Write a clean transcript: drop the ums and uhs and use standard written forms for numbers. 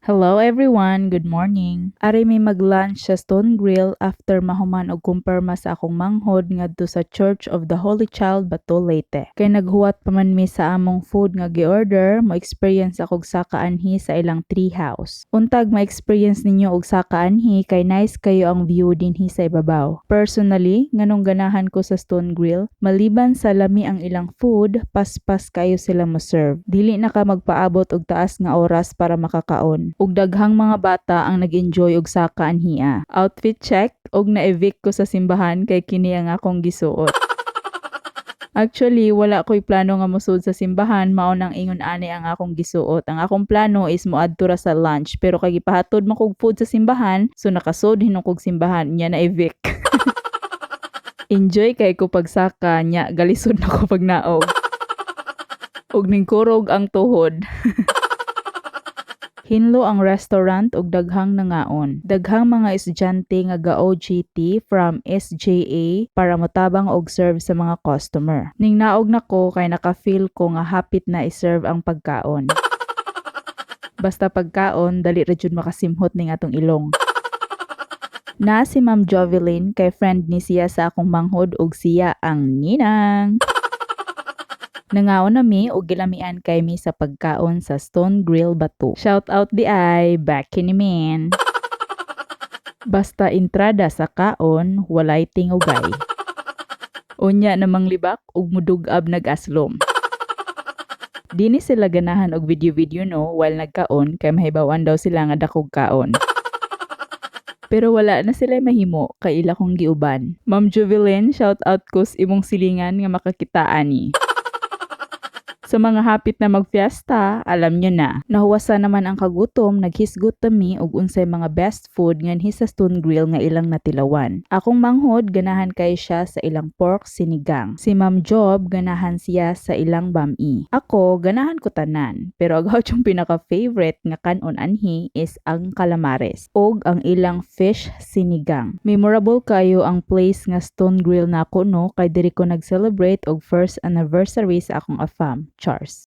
Hello everyone, good morning. Ari may mag-lunch sa Stone Grill after mahuman og kumpirma sa akong manghod ngadto sa Church of the Holy Child Bato Leyte. Kay naghuwat pa man mi sa among food nga gi-order, mo experience akog saka anhi sa ilang tree house. Untag ma-experience ninyo og saka anhi kay nice kayo ang view dinhi sa ibabaw. Personally, nganong ganahan ko sa Stone Grill, maliban sa lami ang ilang food, paspas kayo sila mo serve. Dili na ka magpaabot og taas nga oras para makakaon. Ug daghang mga bata ang nag-enjoy og saka anhiya. Outfit check og na-evict ko sa simbahan kay kini ang akong gisuot. Actually, wala ko'y plano nga musud sa simbahan, mao nang ingon ani ang akong gisuot. Ang akong plano is moadto ra sa lunch, pero kay gipahatod man kog food sa simbahan, so nakasud hinon kog simbahan nya na-evict. Enjoy kay ko pagsaka nya galisod na ko pag naog. Ug ningkurog ang tuhod. Hinlo ang restaurant ug daghang nangaon. Daghang mga estudyante nga ga-OJT from SJA para motabang og serve sa mga customer. Ning naog nako kay naka-feel ko nga hapit na i-serve ang pagkaon. Basta pagkaon, dali ra jud makasimhot ning atong ilong. Na si Ma'am Jovelyn kay friend ni siya sa akong manghod ug siya ang ninang. Nangaon na mi og gilamian kay mi sa pagkaon sa Stone Grill Bato. Shout out di ay, back kini men. Basta entrada sa kaon, walay tingugay. Unya namang libak ug mudugab nag-aslom. Dini sila ganahan og video no while nagkaon kay mahibawan daw sila nga dakog kaon. Pero wala na sila mahimo kay ila kong giuban. Ma'am Jovelyn, shout out ko sa imong silingan nga makakita ani. Sa mga hapit na magfiesta, alam nyo na. Nahuwasa naman ang kagutom, naghisgot mi og unsay mga best food nganhi sa Stone Grill nga ilang natilawan. Akong manghod, ganahan kay siya sa ilang pork sinigang. Si Ma'am Job, ganahan siya sa ilang bami. Ako, ganahan ko tanan. Pero agaw yung pinaka-favorite nga kanon anhi is ang calamares og ang ilang fish sinigang. Memorable kayo ang place nga Stone Grill nako no kay diri ko nag-celebrate og first anniversary sa akong afam. Chars.